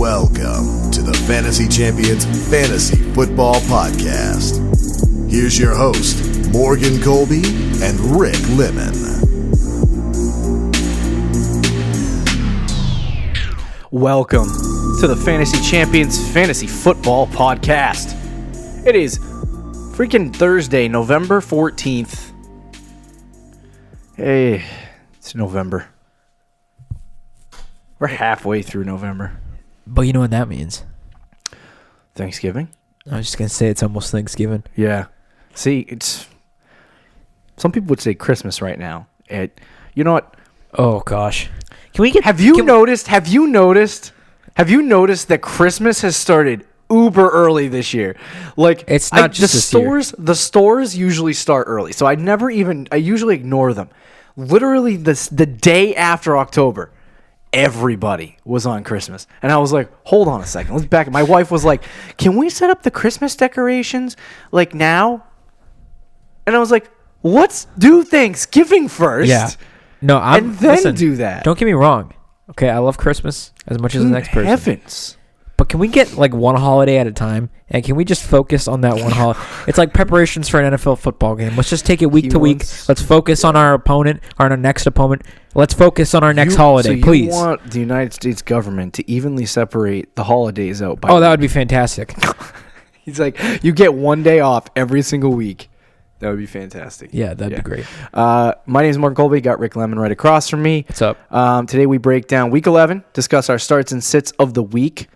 Welcome to the Fantasy Champions Fantasy Football Podcast. Here's your host, Morgan Colby and Rick Lemon. Welcome to the Fantasy Champions Fantasy Football Podcast. It is freaking Thursday, November 14th. Hey, it's November. We're halfway through November. But you know what that means? Thanksgiving? I was just going to say it's almost Thanksgiving. Yeah. See, it's... Some people would say Christmas right now. You know what? Oh, gosh. Can we get... Have you noticed that Christmas has started uber early this year? Like, it's not just this year. The stores usually start early, so I usually ignore them. Literally, the day after October, everybody was on Christmas. And I was like, hold on a second. Let's back. My wife was like, can we set up the Christmas decorations like now? And I was like, let's do Thanksgiving first. Yeah. No, listen, do that. Don't get me wrong. Okay, I love Christmas as much as the next person. Heavens. But can we get like one holiday at a time? And can we just focus on that one holiday? It's like preparations for an NFL football game. Let's just take it week to week. Let's focus on our opponent or our next opponent. Let's focus on our next holiday, please. You want the United States government to evenly separate the holidays out by that would be fantastic. He's like, you get one day off every single week. That would be fantastic. Yeah, that'd be great. My name is Morgan Colby. Got Rick Lemon right across from me. What's up? Today we break down Week 11, discuss our starts and sits of the week.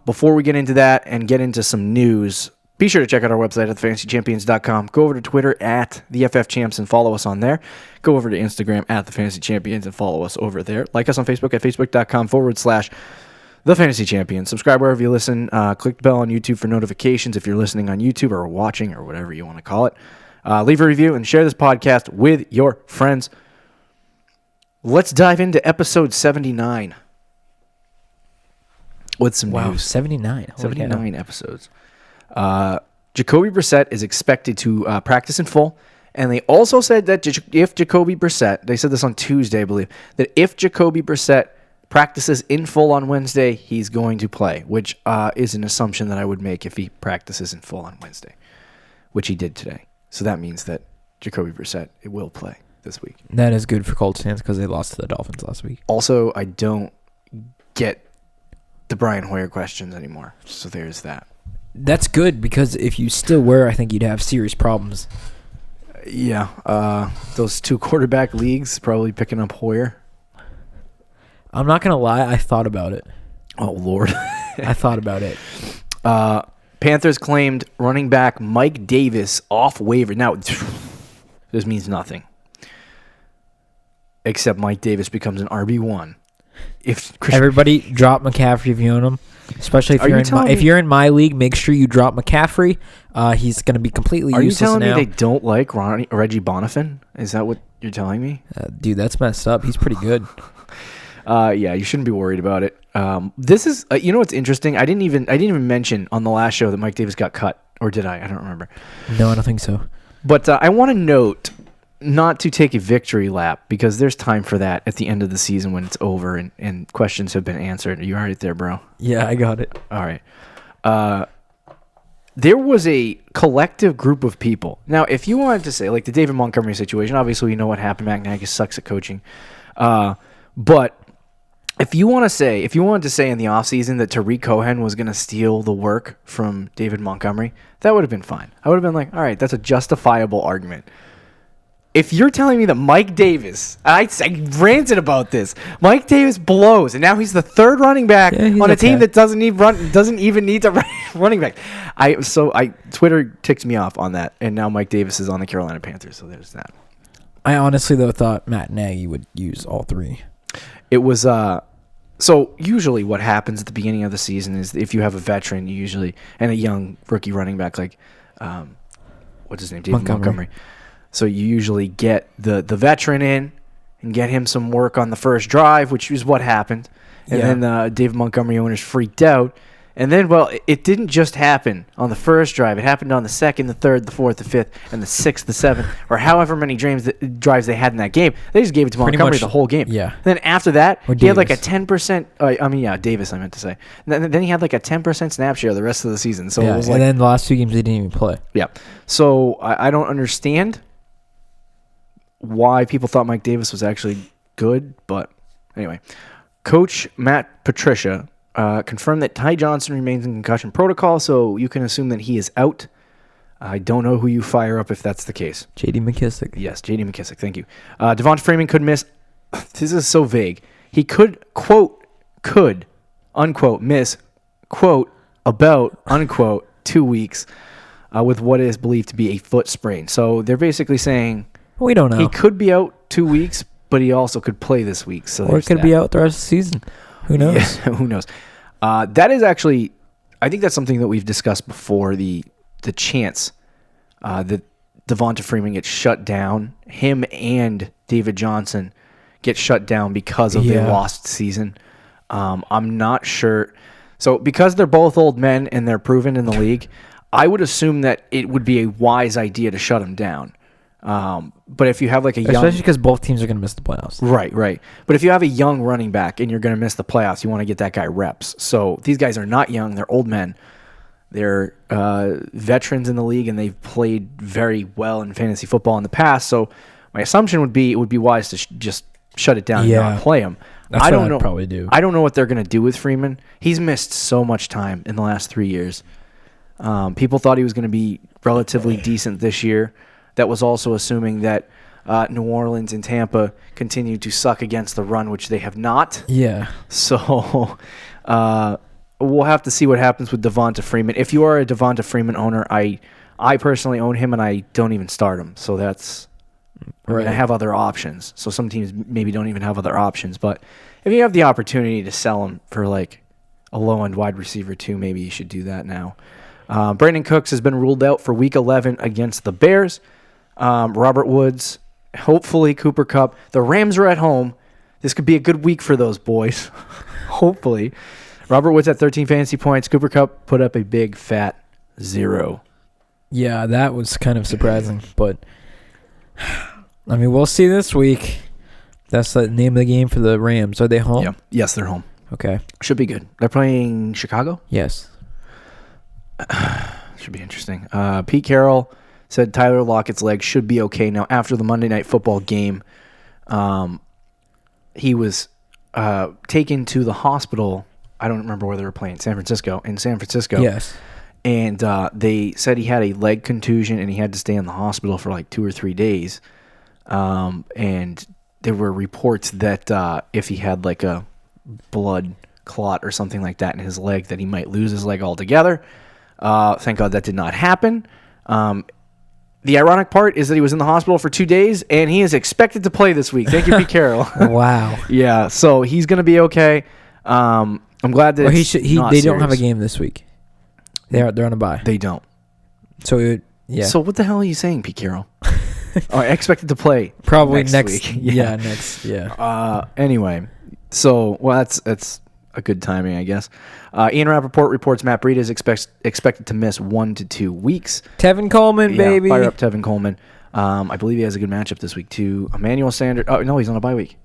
Before we get into that and get into some news, be sure to check out our website at thefantasychampions.com. Go over to Twitter at the FFChamps and follow us on there. Go over to Instagram at thefantasychampions and follow us over there. Like us on Facebook at facebook.com/thefantasychampions. Subscribe wherever you listen. Click the bell on YouTube for notifications if you're listening on YouTube or watching or whatever you want to call it. Leave a review and share this podcast with your friends. Let's dive into episode 79. With some news. 79. 79 episodes. Jacoby Brissett is expected to practice in full. And they also said that if Jacoby Brissett, they said this on Tuesday, I believe, that if Jacoby Brissett practices in full on Wednesday, he's going to play, which is an assumption that I would make if he practices in full on Wednesday, which he did today. So that means that Jacoby Brissett will play this week. That is good for Colts fans because they lost to the Dolphins last week. Also, I don't get the Brian Hoyer questions anymore. So there's that. That's good because if you still were, I think you'd have serious problems. Yeah. Those two quarterback leagues probably picking up Hoyer. I'm not going to lie. I thought about it. Oh, Lord. I thought about it. Panthers claimed running back Mike Davis off waiver. Now, this means nothing. Except Mike Davis becomes an RB1. Everybody drop McCaffrey if you own him, especially if you're in my league. Make sure you drop McCaffrey. He's going to be completely useless now. Are you telling me they don't like Reggie Bonifant? Is that what you're telling me? Dude, that's messed up. He's pretty good. Yeah, you shouldn't be worried about it. This is you know what's interesting? I didn't even mention on the last show that Mike Davis got cut, or did I? I don't remember. No, I don't think so. But I want to note not to take a victory lap because there's time for that at the end of the season when it's over and questions have been answered. Are you all right there, bro? Yeah, I got it. All right. There was a collective group of people. Now, if you wanted to say, like the David Montgomery situation, obviously we know what happened. Matt Nagy sucks at coaching. But if you wanted to say in the offseason that Tariq Cohen was going to steal the work from David Montgomery, that would have been fine. I would have been like, all right, that's a justifiable argument. If you're telling me that Mike Davis, I ranted about this. Mike Davis blows, and now he's the third running back on a team that doesn't even need to run running back. Twitter ticked me off on that, and now Mike Davis is on the Carolina Panthers. So there's that. I honestly though thought Matt Nagy would use all three. It was so usually what happens at the beginning of the season is if you have a veteran, and a young rookie running back like what's his name, David Montgomery. So you usually get the veteran in and get him some work on the first drive, which is what happened. And then David Montgomery owners freaked out And then, well, it didn't just happen on the first drive. It happened on the second, the third, the fourth, the fifth, and the sixth, the seventh, or however many drives they had in that game. They just gave it to Montgomery the whole game. Yeah. Then after that, Or he had like a Davis. 10%. Davis, I meant to say. Then he had like a 10% snap share the rest of the season. So Yeah, it was and like, then the last 2 games they didn't even play. yeah. So I don't understand why people thought Mike Davis was actually good, but anyway. Coach Matt Patricia confirmed that Ty Johnson remains in concussion protocol, so you can assume that he is out. I don't know who you fire up if that's the case. J.D. McKissick. Yes, J.D. McKissick, thank you. Devonta Freeman could miss. This is so vague. He could, unquote, miss, quote, about, unquote, 2 weeks with what is believed to be a foot sprain. So they're basically saying We don't know. he could be out 2 weeks, but he also could play this week. So Or it could be out the rest of the season. Who knows? Yeah, who knows? That is actually, I think that's something that we've discussed before. The chance that Devonta Freeman gets shut down, him and David Johnson get shut down because of their lost season. I'm not sure. So because they're both old men and they're proven in the league, I would assume that it would be a wise idea to shut them down. But if you have like a young, Especially because both teams are going to miss the playoffs. right. But if you have a young running back and you're going to miss the playoffs, you want to get that guy reps. So these guys are not young; they're old men. They're veterans in the league, and they've played very well in fantasy football in the past. So my assumption would be it would be wise to just shut it down and not play him. That's I what don't I'd know. probably do. I don't know what they're going to do with Freeman. He's missed so much time in the last 3 years. People thought he was going to be relatively decent this year. That was also assuming that New Orleans and Tampa continued to suck against the run, which they have not. Yeah. So we'll have to see what happens with Devonta Freeman. If you are a Devonta Freeman owner, I personally own him, and I don't even start him. So that's I mean, I have other options. So some teams maybe don't even have other options. But if you have the opportunity to sell him for like a low-end wide receiver too, maybe you should do that now. Brandon Cooks has been ruled out for Week 11 against the Bears. Robert Woods, hopefully Cooper Kupp. The Rams are at home. This could be a good week for those boys. Hopefully. Robert Woods at 13 fantasy points. Cooper Kupp put up a big fat 0. Yeah, that was kind of surprising. But, I mean, we'll see this week. That's the name of the game for the Rams. Are they home? Yeah. Yes, they're home. Okay. Should be good. They're playing Chicago? Yes. Should be interesting. Pete Carroll said Tyler Lockett's leg should be okay. Now, after the Monday Night Football game, he was taken to the hospital. I don't remember where they were playing. In San Francisco. Yes. And they said he had a leg contusion and he had to stay in the hospital for like 2 or 3 days. And there were reports that if he had like a blood clot or something like that in his leg, that he might lose his leg altogether. Thank God that did not happen. The ironic part is that he was in the hospital for 2 days, and he is expected to play this week. Thank you, Pete Carroll. Wow. Yeah, so he's going to be okay. I'm glad that they don't have a game this week. They're on a bye. They don't. So, yeah. So what the hell are you saying, Pete Carroll? Expected to play probably next week. Yeah, next. Yeah. Anyway, so, well, that's a good timing, I guess. Ian Rappaport reports Matt Breida is expected to miss 1 to 2 weeks. Tevin Coleman, baby. Fire up Tevin Coleman. I believe he has a good matchup this week, too. Emmanuel Sanders. Oh, no, he's on a bye week.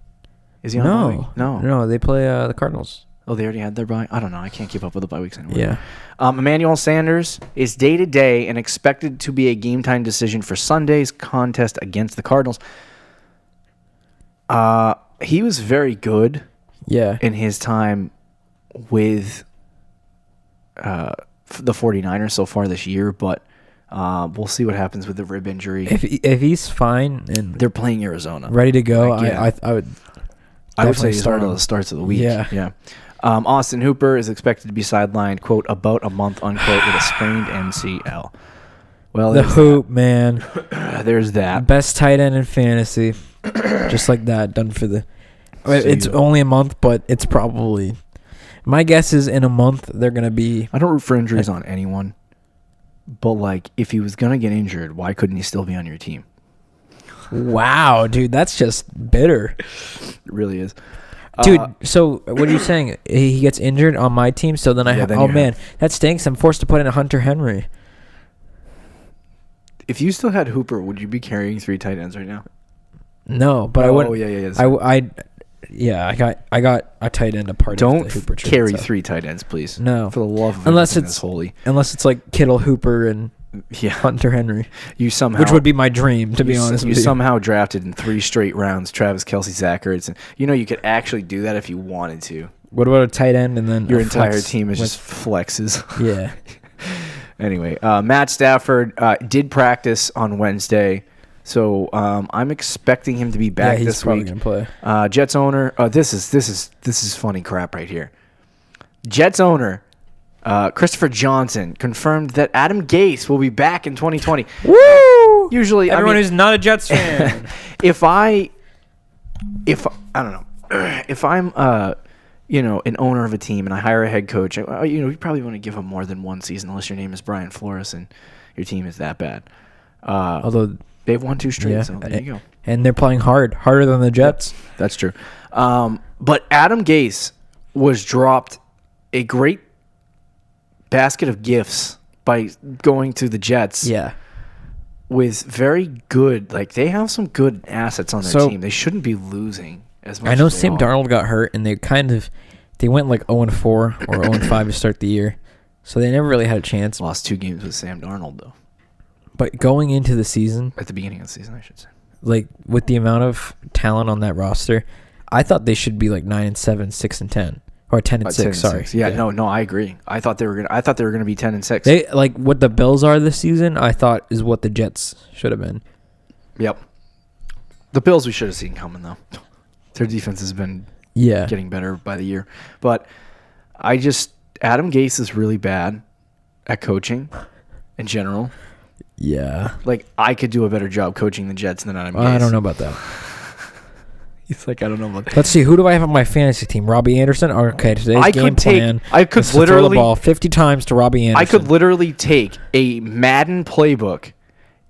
Is he on a bye week? No, they play the Cardinals. Oh, they already had their bye? I don't know. I can't keep up with the bye weeks anymore. Yeah. Emmanuel Sanders is day-to-day and expected to be a game-time decision for Sunday's contest against the Cardinals. He was very good in his time with the 49ers so far this year, but we'll see what happens with the rib injury. If he's fine and they're playing Arizona, ready to go, I would say he's one of the starts of the week. Yeah. Austin Hooper is expected to be sidelined, quote, about a month, unquote, with a sprained MCL. Well, the Hoop, man. There's that. Best tight end in fantasy. Just like that, done for the... It's only a month, but it's probably... My guess is in a month, they're going to be... I don't root for injuries on anyone, but, like, if he was going to get injured, why couldn't he still be on your team? Wow, dude, that's just bitter. It really is. Dude, so what are you saying? He gets injured on my team, so then I have... Oh, man, that stinks. I'm forced to put in a Hunter Henry. If you still had Hooper, would you be carrying 3 tight ends right now? No, but I wouldn't... Oh, yeah. I got a tight end apart. Don't carry 3 tight ends, please. No. For the love of unless it's holy. Unless it's like Kittle, Hooper, and Hunter Henry. You somehow... Which would be my dream, to be honest with you. You somehow drafted in 3 straight rounds Travis Kelce, Zach Ertz. And you could actually do that if you wanted to. What about a tight end and then... Your entire team is just flexes. Yeah. Anyway, Matt Stafford did practice on Wednesday. So I'm expecting him to be back this week. He's probably gonna play. Jets owner. This is funny crap right here. Jets owner Christopher Johnson confirmed that Adam Gase will be back in 2020. Woo! Usually, everyone who's not a Jets fan. if I don't know, if I'm an owner of a team and I hire a head coach, you probably want to give him more than 1 season unless your name is Brian Flores and your team is that bad. Although. They've won 2 straight, so there you go. And they're playing harder than the Jets. That's true. But Adam Gase was dropped a great basket of gifts by going to the Jets. Yeah. With very good, they have some good assets on their team. They shouldn't be losing as much. I know as Sam Darnold got hurt, and they went 0-4 or 0-5 to start the year. So they never really had a chance. Lost 2 games with Sam Darnold, though. But going into the season... At the beginning of the season, I should say. With the amount of talent on that roster, I thought they should be 9-7, 6-10. Or 10-6, sorry. Yeah, no, I agree. I thought they were gonna be 10-6. They what the Bills are this season, I thought is what the Jets should have been. Yep. The Bills we should have seen coming, though. Their defense has been getting better by the year. But Adam Gase is really bad at coaching in general. Yeah. I could do a better job coaching the Jets than Adam Gase. I don't know about that. He's I don't know about that. Let's see. Who do I have on my fantasy team? Robbie Anderson? Okay, today's game plan. I could literally throw the ball 50 times to Robbie Anderson. I could literally take a Madden playbook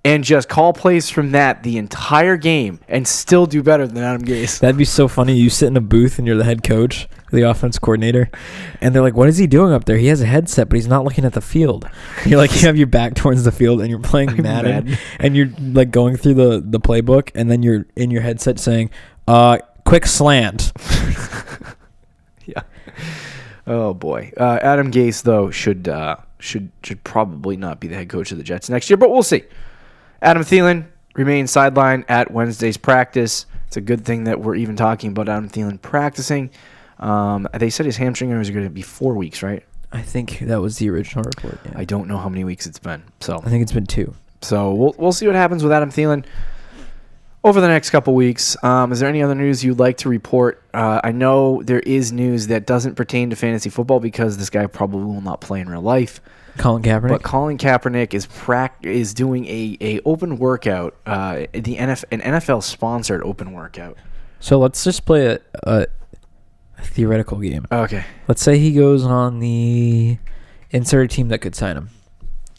and just call plays from that the entire game and still do better than Adam Gase. That'd be so funny. You sit in a booth and you're the head coach, the offense coordinator, and they're like, what is he doing up there? He has a headset, but he's not looking at the field. You're you have your back towards the field and you're playing Madden, and you're going through the playbook, and then you're in your headset saying, quick slant. Yeah. Oh, boy. Adam Gase, though, should probably not be the head coach of the Jets next year, but we'll see. Adam Thielen remains sidelined at Wednesday's practice. It's a good thing that we're even talking about Adam Thielen practicing. They said his hamstring injury was going to be 4 weeks, right? I think that was the original report. Yeah. I don't know how many weeks it's been. So I think it's been 2. So we'll see what happens with Adam Thielen over the next couple weeks. Is there any other news you'd like to report? I know there is news that doesn't pertain to fantasy football because this guy probably will not play in real life. Colin Kaepernick. But Colin Kaepernick is doing a open workout, an NFL sponsored open workout. So let's just play a theoretical game. Okay. Let's say he goes on the insert team that could sign him.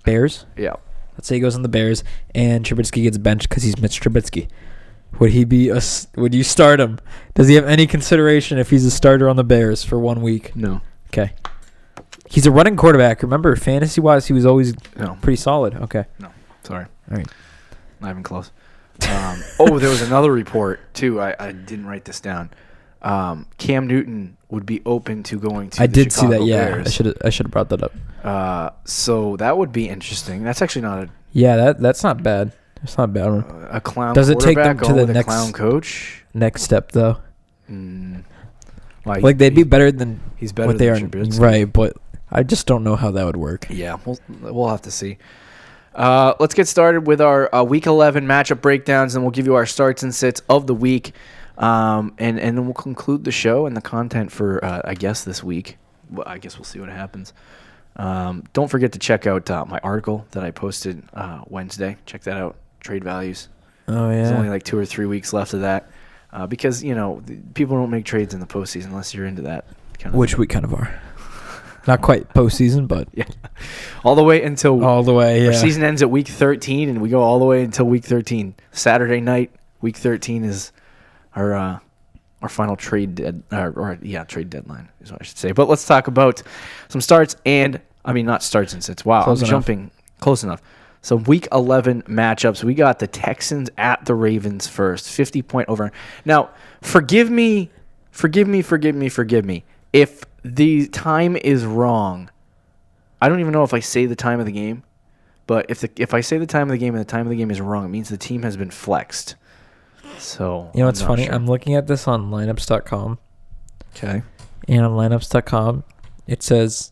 Bears. Yeah. Let's say he goes on the Bears and Trubisky gets benched because he's Mitch Trubisky. Would you start him? Does he have any consideration if he's a starter on the Bears for 1 week? No. Okay. He's a running quarterback. Remember, fantasy-wise, he was always pretty solid. Okay. No. Sorry. All right. Not even close. There was another report, too. I didn't write this down. Cam Newton would be open to going to the Chicago see that, yeah. Bears. I should have brought that up. So that would be interesting. That's actually not a... Yeah, that's not bad. That's not a bad one. A clown Does it take them to the next clown coach? Next step, though? They'd be better than he's better what than they are. Trubisky. Right, but I just don't know how that would work. Yeah, we'll have to see. Let's get started with our Week 11 matchup breakdowns, and we'll give you our starts and sits of the week, and then we'll conclude the show and the content for, I guess, this week. Well, I guess we'll see what happens. Don't forget to check out my article that I posted Wednesday. Check that out, trade values. Oh, yeah. There's only 2 or 3 weeks left of that because, people don't make trades in the postseason unless you're into that kind of Which thing. we kind of are. Not quite postseason, but yeah, all the way until yeah. Our season ends at week 13, and we go all the way until week 13. Saturday night, week 13 is our final trade trade deadline is what I should say. But let's talk about some starts not starts and sits. Wow, Close I'm enough. jumping close enough. So week 11 matchups, we got the Texans at the Ravens first, 50-point over. Now, forgive me if the time is wrong. I don't even know if I say the time of the game, but if I say the time of the game and the time of the game is wrong, it means the team has been flexed. So You know what's I'm not funny? sure. I'm looking at this on lineups.com. Okay. And on lineups.com, it says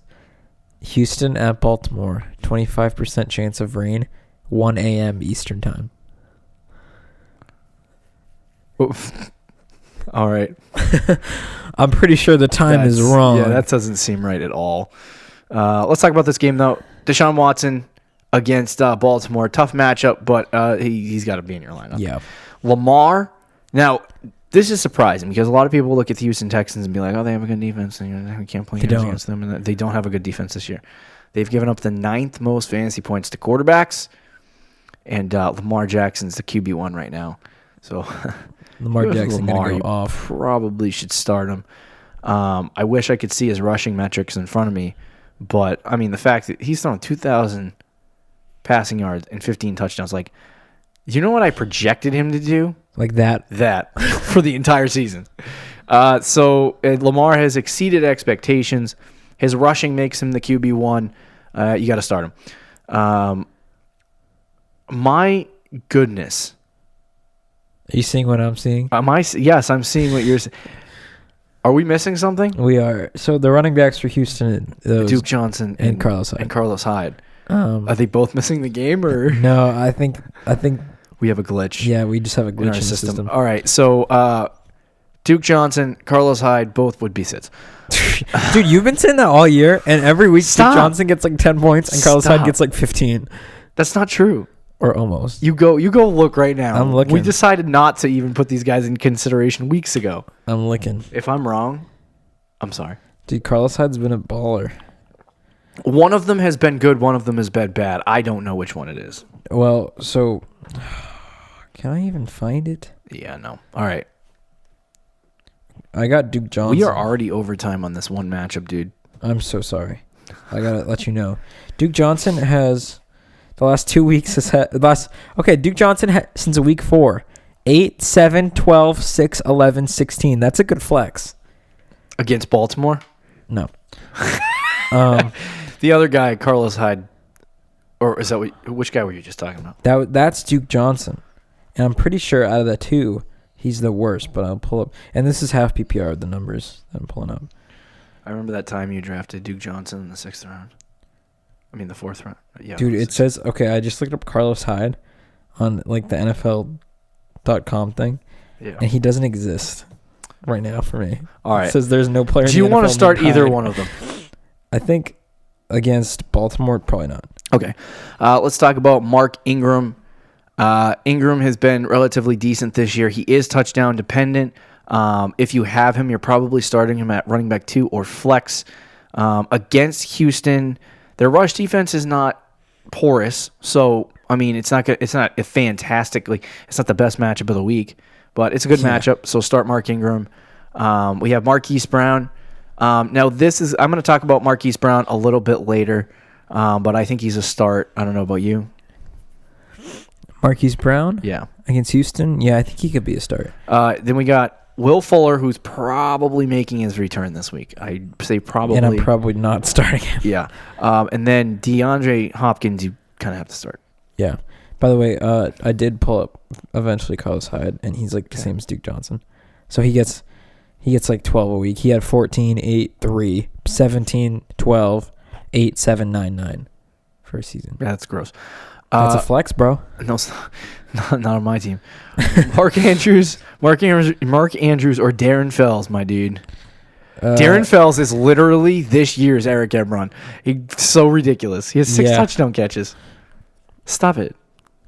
Houston at Baltimore, 25% chance of rain, 1 a.m. Eastern time. All right. I'm pretty sure the time is wrong. Yeah, that doesn't seem right at all. Let's talk about this game, though. Deshaun Watson against Baltimore. Tough matchup, but he's got to be in your lineup. Yeah. Lamar. Now, this is surprising because a lot of people look at the Houston Texans and be like, oh, they have a good defense, and we can't play They games don't. against them. And they don't have a good defense this year. They've given up the 9th most fantasy points to quarterbacks, and Lamar Jackson's the QB1 right now. So Lamar Jackson Lamar, going to you go off. probably should start him. I wish I could see his rushing metrics in front of me, but, I mean, the fact that he's thrown 2,000 passing yards and 15 touchdowns, like, you know what I projected him to do? Like that. That for the entire season. So Lamar has exceeded expectations. His rushing makes him the QB1. You got to start him. My goodness. Are you seeing what I'm seeing? Yes, I'm seeing what you're saying. Are we missing something? We are. So the running backs for Houston, those, Duke Johnson and Carlos Hyde. And Carlos Hyde. Are they both missing the game, or No, I think we have a glitch? yeah, we just have a glitch in our in the system. All right, so Duke Johnson, Carlos Hyde, both would be sits. Dude, you've been saying that all year, and every week Stop. Duke Johnson gets like 10 points and Carlos Hyde Stop. gets like 15 That's not true. or almost. You go look right now. I'm looking. We decided not to even put these guys in consideration weeks ago. I'm looking. If I'm wrong, I'm sorry. Dude, Carlos Hyde's been a baller. One of them has been good, one of them has been bad. I don't know which one it is. Well, so can I even find it? Yeah, no. All right. I got Duke Johnson. We are already overtime on this one matchup, dude. I'm so sorry. I gotta let you know. Duke Johnson has the last 2 weeks has had Duke Johnson since week 4, 8, 7, 12, 6, 11, 16. That's a good flex. Against Baltimore? No. The other guy, Carlos Hyde, or is that which guy were you just talking about? That's Duke Johnson. And I'm pretty sure out of the two, he's the worst, but I'll pull up. And this is half PPR, the numbers that I'm pulling up. I remember that time you drafted Duke Johnson in the 6th round. I mean, the 4th round. Yeah. Dude, it says, okay, I just looked up Carlos Hyde on like the NFL.com thing, Yeah. and he doesn't exist right now for me. All right. It says there's no player. Do you want to start either one of them? I think against Baltimore, probably not. Okay. Let's talk about Mark Ingram. Ingram has been relatively decent this year. He is touchdown dependent. If you have him, you're probably starting him at running back 2 or flex. Against Houston, their rush defense is not porous. So, I mean, it's not a fantastic, it's not the best matchup of the week, but it's a good matchup. So start Mark Ingram. We have Marquise Brown. Now I'm going to talk about Marquise Brown a little bit later, but I think he's a start. I don't know about you. Marquise Brown? Yeah. Against Houston? Yeah, I think he could be a start. Then we got Will Fuller, who's probably making his return this week. I say probably. And I'm probably not starting him. Yeah. And then DeAndre Hopkins, you kind of have to start. Yeah. By the way, I did pull up eventually Carlos Hyde, and he's like the same as Duke Johnson. So he gets like 12 a week. He had 14, 8, 3, 17, 12, 8, 7, 9, 9 for a season. Yeah, that's gross. That's a flex, bro. No, it's not on my team. Mark Andrews, or Darren Fells, my dude. Darren Fells is literally this year's Eric Ebron. He's so ridiculous. He has 6 touchdown catches. Stop it.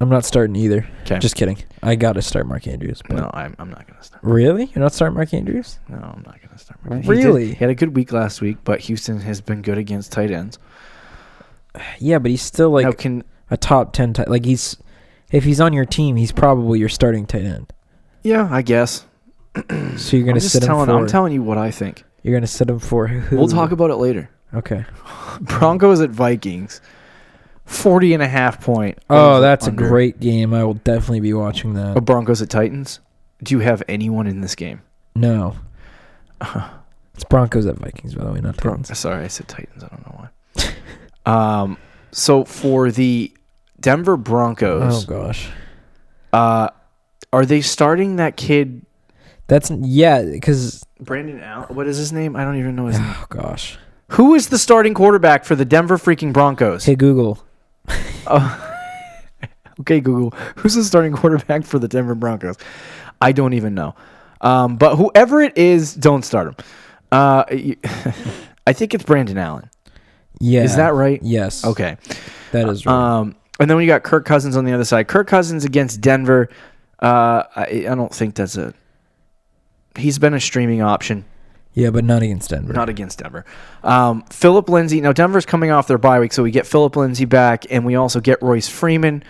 I'm not starting either. Okay. Just kidding. I got to start Mark Andrews. But No, I'm not going to start. Really? You're not starting Mark Andrews? No, I'm not going to start. Mark. Really? He had a good week last week, but Houston has been good against tight ends. Yeah, but he's still like a top 10 tight. Like if he's on your team, he's probably your starting tight end. Yeah, I guess. So you're gonna sit him for? I'm telling you what I think. You're gonna sit him for who? We'll talk about it later. Okay. Broncos at Vikings. 40.5 point. Oh, that's under. a great game. I will definitely be watching that. Broncos at Titans. Do you have anyone in this game? No. It's Broncos at Vikings, by the way, not Titans. Sorry, I said Titans. I don't know why. So for the Denver Broncos. Oh gosh. Are they starting that kid? Because Brandon Allen. What is his name? I don't even know his name. Oh gosh. Who is the starting quarterback for the Denver freaking Broncos? Hey Google. Okay, Google. Who's the starting quarterback for the Denver Broncos? I don't even know. But whoever it is, don't start him. I think it's Brandon Allen. Yeah. Is that right? Yes. Okay. That is right. And then we got Kirk Cousins on the other side. Kirk Cousins against Denver. I don't think that's he's been a streaming option. Yeah, but not against Denver. Not against Denver. Phillip Lindsay. Now, Denver's coming off their bye week, so we get Phillip Lindsay back, and we also get Royce Freeman.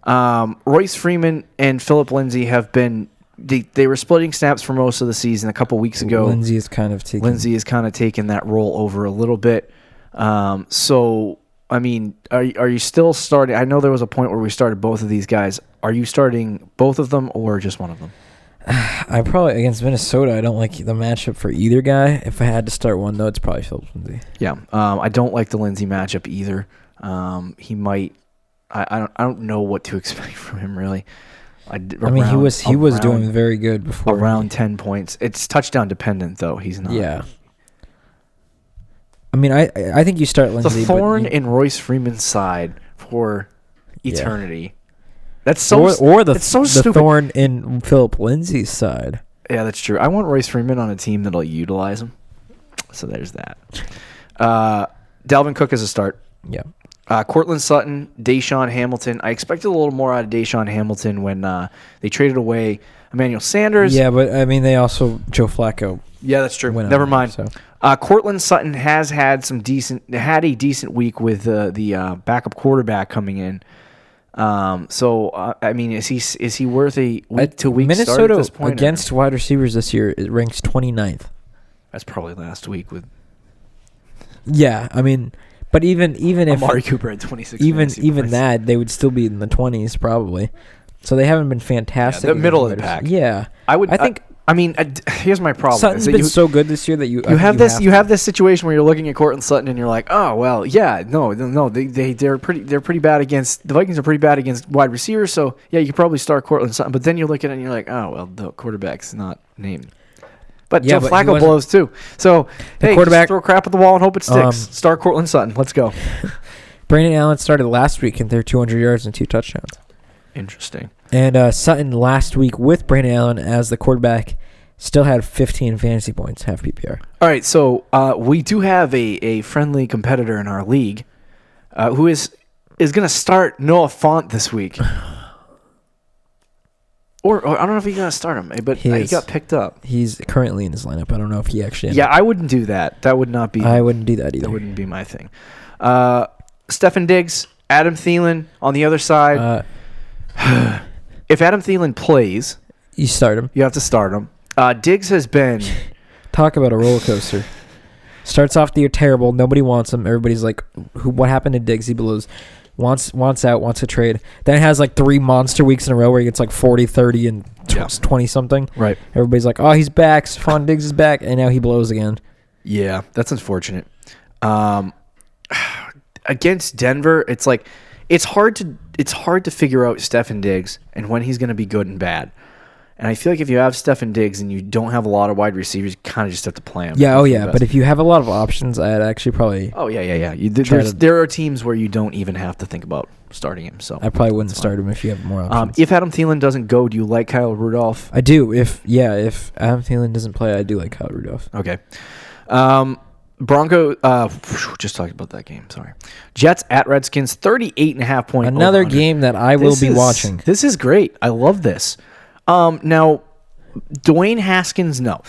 Royce Freeman and Phillip Lindsay have been they were splitting snaps for most of the season a couple weeks ago. Lindsay is kind of taking that role over a little bit. So, I mean, are you still starting? I know there was a point where we started both of these guys. Are you starting both of them or just one of them? I probably, against Minnesota, I don't like the matchup for either guy. If I had to start one, though, it's probably Phillip Lindsay. Yeah, I don't like the Lindsay matchup either. He might. I don't know what to expect from him really. He was doing very good before. Around 10 points. It's touchdown dependent though. He's not. Yeah. I mean, I think you start Lindsay. The thorn in Royce Freeman's side for eternity. Yeah. That's so that's so stupid. Thorn in Phillip Lindsay's side. Yeah, that's true. I want Royce Freeman on a team that'll utilize him. So there's that. Dalvin Cook is a start. Yeah. Cortland Sutton, Deshaun Hamilton. I expected a little more out of Deshaun Hamilton when they traded away Emmanuel Sanders. Yeah, but I mean, they also Joe Flacco. Yeah, that's true. Never mind. So. Cortland Sutton has had a decent week with the backup quarterback coming in. So I mean, is he worth a week to week start at this point? Minnesota against wide receivers this year, it ranks 29th. That's probably last week with. Yeah, I mean. But even if Amari Cooper had 26, even that, they would still be in the 20s probably. So they haven't been fantastic. Yeah, the middle of the pack. Yeah, I mean, here's my problem. Sutton's been so good this year that you have this situation where you're looking at Cortland Sutton and you're like, oh well, yeah, no, they're pretty bad against the Vikings are pretty bad against wide receivers. So yeah, you could probably start Cortland Sutton, but then you look at it and you're like, oh well, the quarterback's not named. But Joe Flacco blows too. So, hey, just throw crap at the wall and hope it sticks. Start Cortland Sutton. Let's go. Brandon Allen started last week and threw 200 yards and 2 touchdowns. Interesting. And Sutton last week with Brandon Allen as the quarterback still had 15 fantasy points, half PPR. All right, so we do have a friendly competitor in our league who is going to start Noah Fant this week. Or I don't know if he's going to start him, but he got picked up. He's currently in his lineup. I don't know if he actually... Yeah, I wouldn't do that. That would not be... I wouldn't do that either. That wouldn't be my thing. Stefan Diggs, Adam Thielen on the other side. If Adam Thielen plays... You start him. You have to start him. Diggs has been... Talk about a roller coaster. Starts off the year terrible. Nobody wants him. Everybody's like, what happened to Diggs? He blows... Wants out, wants a trade. Then it has like 3 monster weeks in a row where he gets like 40, 30, and 20-something. Right. Everybody's like, oh, he's back. Stephon Diggs is back. And now he blows again. Yeah, that's unfortunate. Against Denver, it's like it's hard to figure out Stefan Diggs and when he's going to be good and bad. And I feel like if you have Stefan Diggs and you don't have a lot of wide receivers, you kind of just have to play him. Yeah, but if you have a lot of options, I'd actually probably... Oh, yeah. There are teams where you don't even have to think about starting him. So I probably wouldn't start him if you have more options. If Adam Thielen doesn't go, do you like Kyle Rudolph? I do. If Adam Thielen doesn't play, I do like Kyle Rudolph. Okay. Just talked about that game. Sorry. Jets at Redskins, 38.5 point. Another game that I will be watching. This is great. I love this. Now, Dwayne Haskins, no.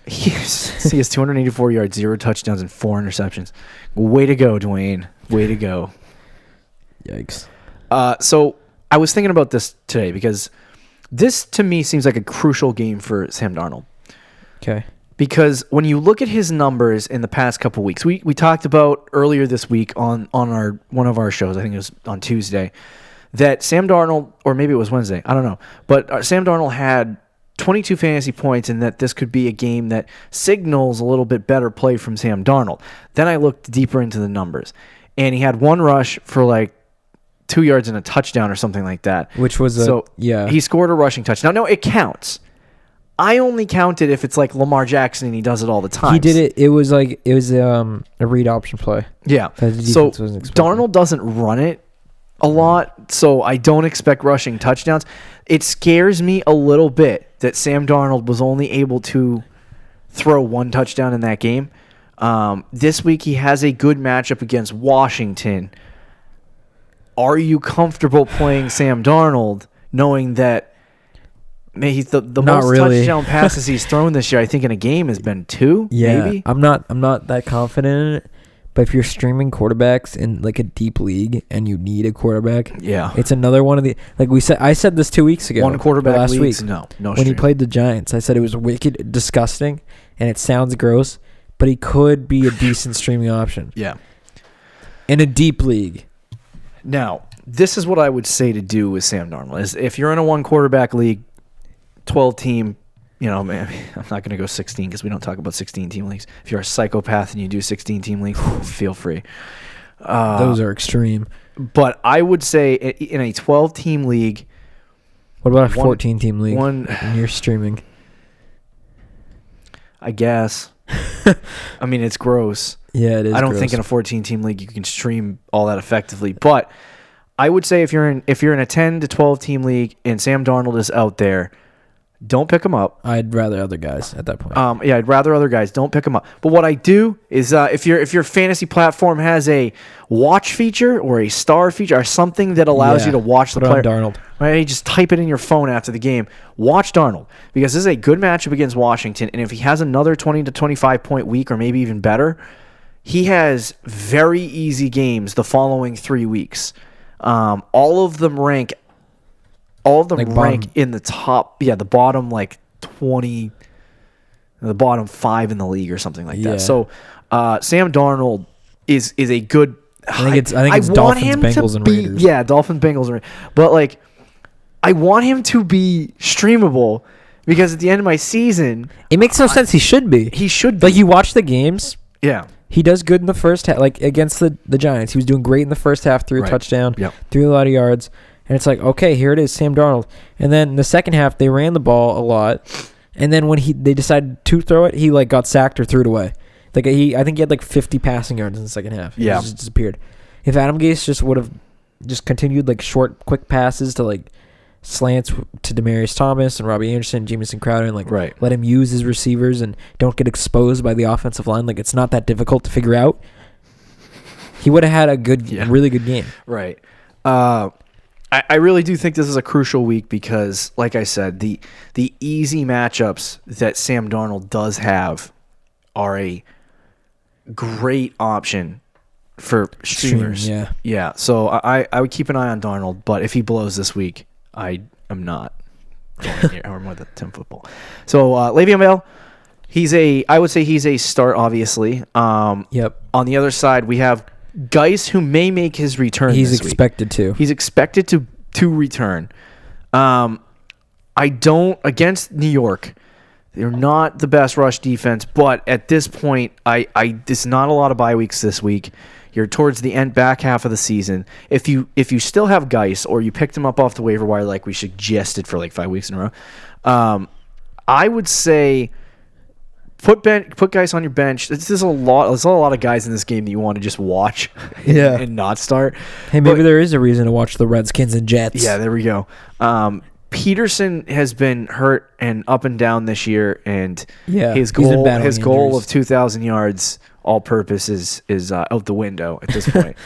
He has 284 yards, 0 touchdowns, and 4 interceptions. Way to go, Dwayne. Way to go. Yikes. So I was thinking about this today because This, to me, seems like a crucial game for Sam Darnold. Okay. Because when you look at his numbers in the past couple weeks, we talked about earlier this week on one of our shows, I think it was on Tuesday, that Sam Darnold, or maybe it was Wednesday, I don't know, but Sam Darnold had 22 fantasy points and that this could be a game that signals a little bit better play from Sam Darnold. Then I looked deeper into the numbers, and he had one rush for like 2 yards and a touchdown or something like that. Which was he scored a rushing touchdown. No, it counts. I only count it if it's like Lamar Jackson and he does it all the time. He did it. It was a read option play. Yeah. So Darnold doesn't run it a lot, so I don't expect rushing touchdowns. It scares me a little bit that Sam Darnold was only able to throw one touchdown in that game. This week he has a good matchup against Washington. Are you comfortable playing Sam Darnold knowing that he's the most really. Touchdown passes he's thrown this year, I think, in a game has been 2, maybe? I'm not that confident in it. But if you're streaming quarterbacks in like a deep league and you need a quarterback, it's another one of the I said this 2 weeks ago. One quarterback last leagues, week. No when he played the Giants, I said it was wicked, disgusting, and it sounds gross, but he could be a decent streaming option. Yeah. In a deep league. Now, this is what I would say to do with Sam Darnold. Is if you're in a one quarterback league, 12 team, I'm not going to go 16 because we don't talk about 16 team leagues. If you're a psychopath and you do 16 team leagues, feel free. Those are extreme. But I would say in a 12 team league. What about a 14 team league? And you're streaming. I guess. I mean, it's gross. Yeah, it is. I don't think in a 14 team league you can stream all that effectively. But I would say if you're in a 10 to 12 team league and Sam Darnold is out there, don't pick him up. I'd rather other guys at that point. I'd rather other guys. Don't pick him up. But what I do is if your fantasy platform has a watch feature or a star feature or something that allows you to watch the player, Darnold. Right, you just type it in your phone after the game. Watch Darnold because this is a good matchup against Washington, and if he has another 20 to 25 point week or maybe even better, he has very easy games the following 3 weeks. All of them rank in the top, the bottom 20, the bottom 5 in the league or something like that. So Sam Darnold is a good. I think it's Dolphins, Bengals, and Raiders. Yeah, Dolphins, Bengals, and Raiders. But I want him to be streamable because at the end of my season, it makes no sense. He should be. He should be. You watch the games. Yeah. He does good in the first half, against the Giants. He was doing great in the first half, threw a touchdown, threw a lot of yards. And it's okay, here it is, Sam Darnold. And then in the second half, they ran the ball a lot. And then when they decided to throw it, he got sacked or threw it away. I think he had 50 passing yards in the second half. He just disappeared. If Adam Gase just would have just continued short, quick passes to slants to Demaryius Thomas and Robbie Anderson, Jamison Crowder, and let him use his receivers and don't get exposed by the offensive line. It's not that difficult to figure out. He would have had a really good game. Right. I really do think this is a crucial week because, like I said, the easy matchups that Sam Darnold does have are a great option for streamers. Yeah. So I would keep an eye on Darnold, but if he blows this week, I am not going here. I'm with Tim Football. So Le'Veon Bell, I would say he's a start, obviously. Yep. On the other side, we have Geis, who may make his return. He's this expected week. to. He's expected to return. I don't against New York. They're not the best rush defense, but at this point, there's not a lot of bye weeks this week. You're towards the back half of the season. If you still have Geis or you picked him up off the waiver wire like we suggested for 5 weeks in a row, I would say put Geis on your bench. There's a lot of guys in this game that you want to just watch and not start. Hey, maybe there is a reason to watch the Redskins and Jets. Yeah, there we go. Peterson has been hurt and up and down this year, and his goal of 2,000 yards all-purpose is out the window at this point.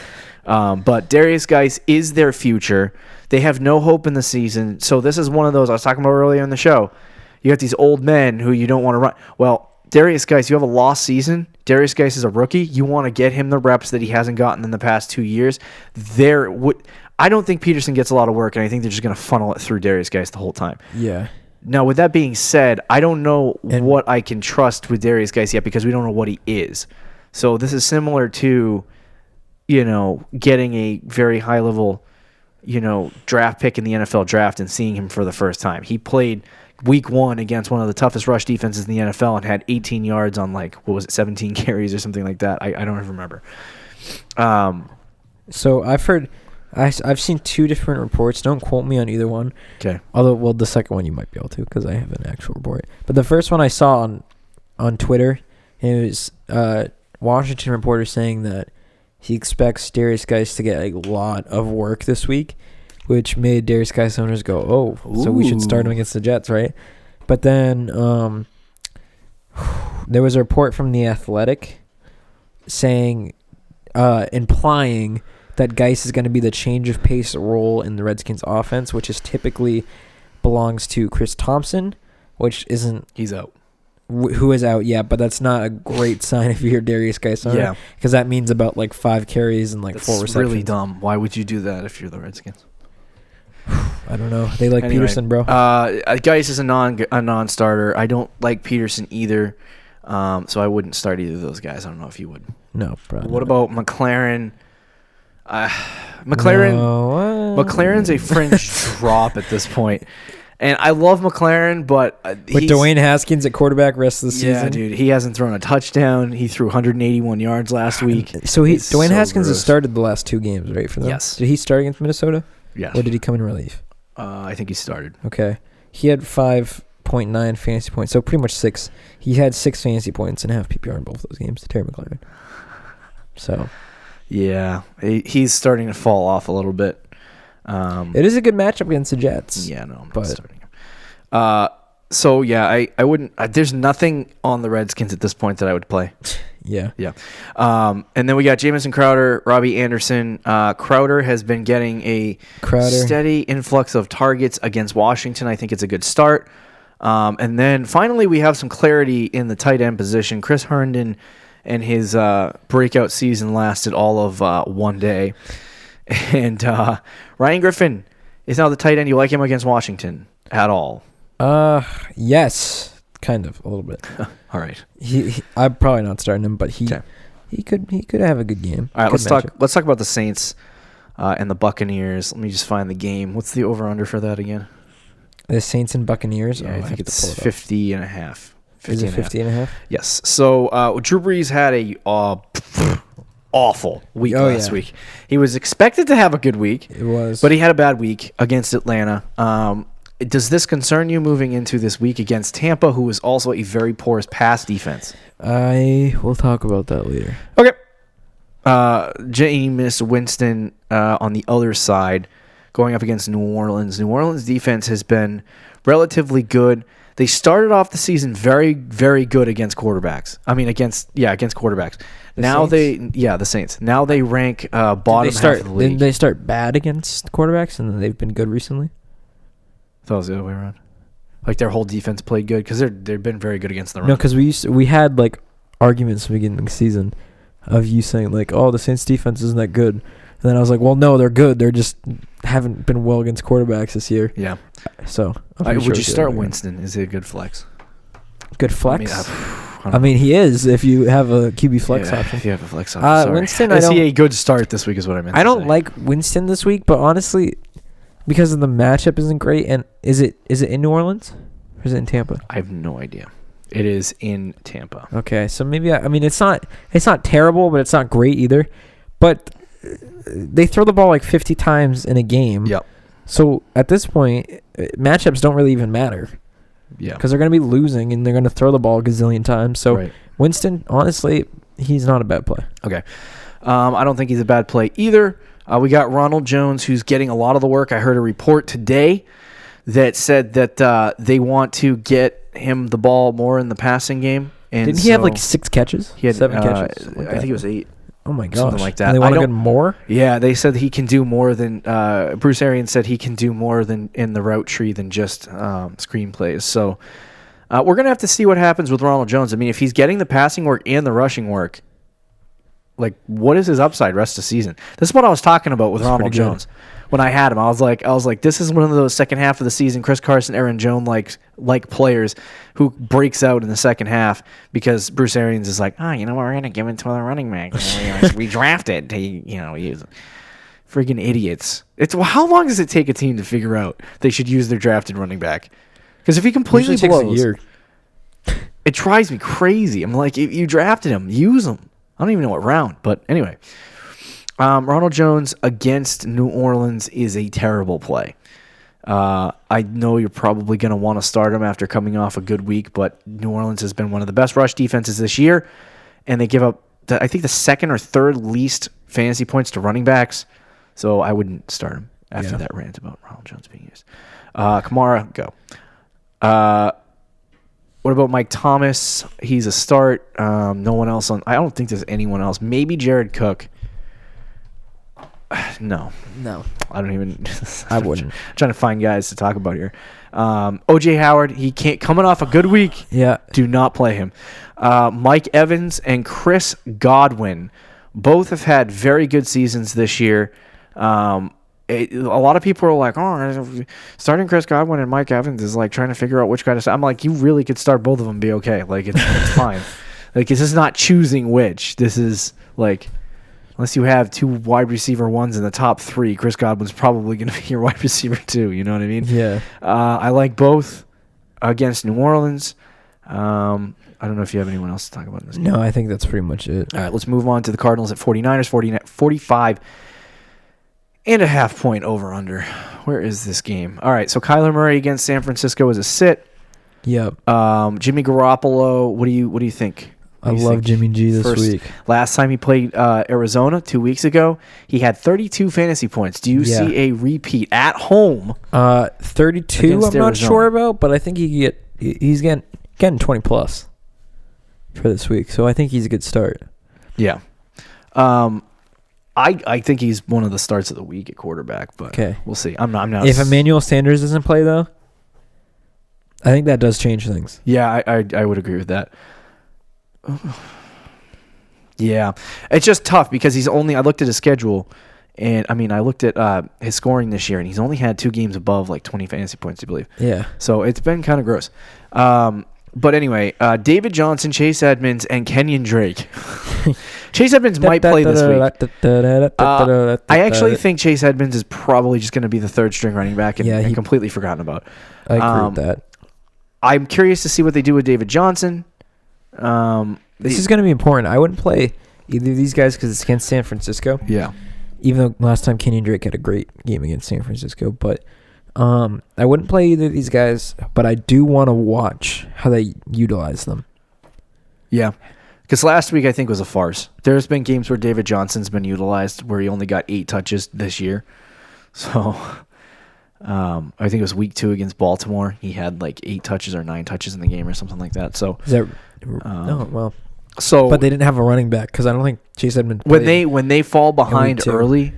But Darius Geis is their future. They have no hope in the season, so this is one of those I was talking about earlier in the show. You got these old men who you don't want to run. Well, Darius Geis, you have a lost season. Darius Geis is a rookie. You want to get him the reps that he hasn't gotten in the past 2 years. I don't think Peterson gets a lot of work, and I think they're just going to funnel it through Darius Geis the whole time. Yeah. Now, with that being said, I don't know what I can trust with Darius Geis yet because we don't know what he is. So this is similar to, getting a very high-level, draft pick in the NFL draft and seeing him for the first time. He played week 1 against one of the toughest rush defenses in the NFL and had 18 yards on 17 carries or something like that. I don't even remember. So I've seen 2 different reports. Don't quote me on either one. Okay. Although, the second one you might be able to because I have an actual report. But the first one I saw on Twitter, it was Washington reporter saying that he expects Darius Geis to get a lot of work this week, which made Darius Geis owners go, "Oh, so we should start him against the Jets, right?" But then there was a report from The Athletic saying, implying that Geis is going to be the change of pace role in the Redskins offense, which is typically belongs to Chris Thompson, which isn't... He's out. Who is out, yeah, but that's not a great sign if you're Darius Geis owner. Yeah. Because that means about 5 carries and 4 receptions. That's really dumb. Why would you do that if you're the Redskins? I don't know. They like Peterson, bro. Geis is a non-starter. I don't like Peterson either, so I wouldn't start either of those guys. I don't know if you would. No, probably What not. about McLaren? McLaren's a fringe drop at this point. And I love McLaren, but with Dwayne Haskins at quarterback rest of the season. Yeah, dude, he hasn't thrown a touchdown. He threw 181 yards last week. So Dwayne Haskins has started the last 2 games, right, for them? Yes. Did he start against Minnesota? Yes. Or did he come in relief? I think he started. Okay. He had 5.9 fantasy points, so pretty much 6. He had 6 fantasy points and half PPR in both those games. Terry McLaurin. So. Yeah, he's starting to fall off a little bit. It is a good matchup against the Jets. Yeah, no, I'm not starting him. So yeah, I wouldn't. There's nothing on the Redskins at this point that I would play. Yeah. And then we got Jamison Crowder, Robbie Anderson. Crowder has been getting a steady influx of targets against Washington. I think it's a good start. And then finally we have some clarity in the tight end position. Chris Herndon and his breakout season lasted all of 1 day. And Ryan Griffin is now the tight end. You like him against Washington at all? Yes, kind of a little bit. All right. I'm probably not starting him, but he could have a good game. All right, let's talk about the Saints and the Buccaneers. Let me just find the game. What's the over under for that again? The Saints and Buccaneers. Yeah, I think it's 50.5. Is it 50.5? Yes. So Drew Brees had a awful week last week. He was expected to have a good week. It was. But he had a bad week against Atlanta. Does this concern you moving into this week against Tampa, who is also a very porous pass defense? I will talk about that later. Okay. Jameis Winston on the other side going up against New Orleans. New Orleans defense has been relatively good. They started off the season very, very good against quarterbacks. Against quarterbacks. The Saints. Now they rank bottom half of the league. Didn't they start bad against quarterbacks, and then they've been good recently? I thought it was the other way around. Like their whole defense played good because they've been very good against the run. No, because we had arguments at the beginning of the season of you saying the Saints defense isn't that good. And then I was like, well, no, they're good. They're just haven't been well against quarterbacks this year. Yeah. So, would you start Winston? Is it a good flex? Good flex? I mean, he is if you have a QB flex option. If you have a flex option. Winston, is he a good start this week is what I meant I don't like Winston this week, but honestly, because of the matchup isn't great. And is it in New Orleans? Or is it in Tampa? I have no idea. It is in Tampa. Okay, so maybe it's not terrible, but it's not great either. But they throw the ball 50 times in a game. Yep. So at this point, matchups don't really even matter. Yeah. Because they're going to be losing and they're going to throw the ball a gazillion times. So Winston, honestly, he's not a bad play. Okay. I don't think he's a bad play either. We got Ronald Jones, who's getting a lot of the work. I heard a report today that said that they want to get him the ball more in the passing game. And didn't he have 6 catches? He had 7 catches. I think it was 8. Oh my gosh. Something like that. And they want to get more? Yeah, they said he can do more than Bruce Arians said he can do more than in the route tree than just screenplays. So We're going to have to see what happens with Ronald Jones. I mean, if he's getting the passing work and the rushing work, like, what is his upside rest of the season? This is what I was talking about with Ronald Jones. When I had him, I was like, this is one of those second half of the season, Chris Carson, Aaron Jones like players who breaks out in the second half because Bruce Arians is like, we're gonna give it to the running back. We drafted to use friggin' idiots. How long does it take a team to figure out they should use their drafted running back? Because if he completely Usually blows, takes a year. It drives me crazy. I'm like, if you drafted him, use him. I don't even know what round, but anyway. Ronald Jones against New Orleans is a terrible play. I know you're probably going to want to start him after coming off a good week, but New Orleans has been one of the best rush defenses this year, and they give up, I think, the second or third least fantasy points to running backs, so I wouldn't start him after that rant about Ronald Jones being used. Kamara, go. What about Mike Thomas? He's a start. No one else on. I don't think there's anyone else. Maybe Jared Cook. No. I don't even. I wouldn't. I'm trying to find guys to talk about here. OJ Howard, he can't. Coming off a good week. Yeah. Do not play him. Mike Evans and Chris Godwin both have had very good seasons this year. A lot of people are like, starting Chris Godwin and Mike Evans is like trying to figure out which guy to start. I'm like, you really could start both of them and be okay. Like, it's fine. Like, this is not choosing which. This is like, unless you have two wide receiver ones in the top three, Chris Godwin's probably going to be your wide receiver too. You know what I mean? Yeah. I like both against New Orleans. I don't know if you have anyone else to talk about in this game. No, I think that's pretty much it. All right, let's move on to the Cardinals at 49ers, 45.5 point over-under. Where is this game? All right, so Kyler Murray against San Francisco is a sit. Yep. Jimmy Garoppolo, what do you think? I love Jimmy G this week. Last time he played Arizona 2 weeks ago, he had 32 fantasy points. Do you see a repeat at home? 32 I'm not sure about, but I think he's getting 20 plus for this week. So I think he's a good start. Yeah. I think he's one of the starts of the week at quarterback, but we'll see. I'm not. If Emmanuel Sanders doesn't play though, I think that does change things. Yeah, I would agree with that. Yeah, it's just tough because he's only. I looked at his schedule, and I looked at his scoring this year, and he's only had 2 games above like 20 fantasy points, I believe. Yeah. So it's been kind of gross. But anyway, David Johnson, Chase Edmonds, and Kenyon Drake. Chase Edmonds might play this week. I actually think Chase Edmonds is probably just going to be the third string running back and completely forgotten about. I agree with that. I'm curious to see what they do with David Johnson. This is going to be important. I wouldn't play either of these guys because it's against San Francisco. Yeah. Even though last time Kenyon Drake had a great game against San Francisco. But I wouldn't play either of these guys, but I do want to watch how they utilize them. Yeah. Because last week I think was a farce. There's been games where David Johnson's been utilized where he only got 8 touches this year. So I think it was week 2 against Baltimore. He had like 8 touches or 9 touches in the game or something like that. So is that but they didn't have a running back because I don't think Chase Edmonds played. When they fall behind early,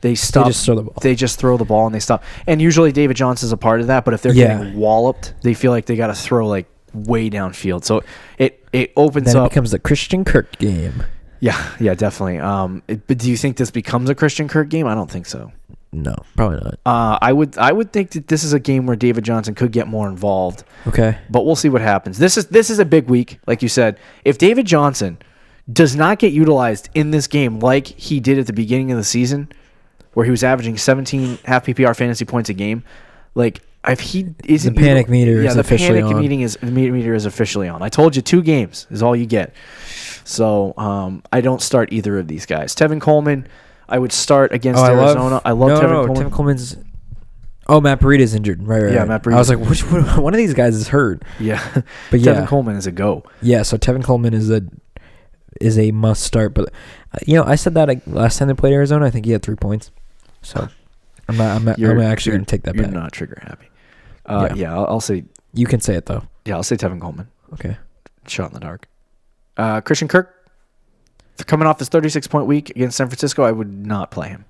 they stop. They just throw the ball. They just throw the ball and they stop. And usually David Johnson's a part of that. But if they're getting walloped, they feel like they got to throw like way downfield. So it opens then up. It becomes the Christian Kirk game. Yeah, definitely. But do you think this becomes a Christian Kirk game? I don't think so. No, probably not. I would think that this is a game where David Johnson could get more involved. Okay. But we'll see what happens. This is a big week, like you said. If David Johnson does not get utilized in this game like he did at the beginning of the season, where he was averaging 17 half PPR fantasy points a game, like if he isn't the panic meter is officially on. The meter is officially on. I told you 2 games is all you get. So I don't start either of these guys. Tevin Coleman, I would start against Arizona. I love Tevin Coleman. Tevin Coleman's. Oh, Matt Breida's injured. Right. Yeah, Matt Breida. I was like, which one of these guys is hurt? Yeah, but Tevin Coleman is a go. Yeah, so Tevin Coleman is a must start. But I said that last time they played Arizona. I think he had 3 points. So I'm actually going to take that back. You're not trigger happy. I'll say. You can say it though. Yeah, I'll say Tevin Coleman. Okay. Shot in the dark. Christian Kirk. Coming off this 36-point week against San Francisco, I would not play him.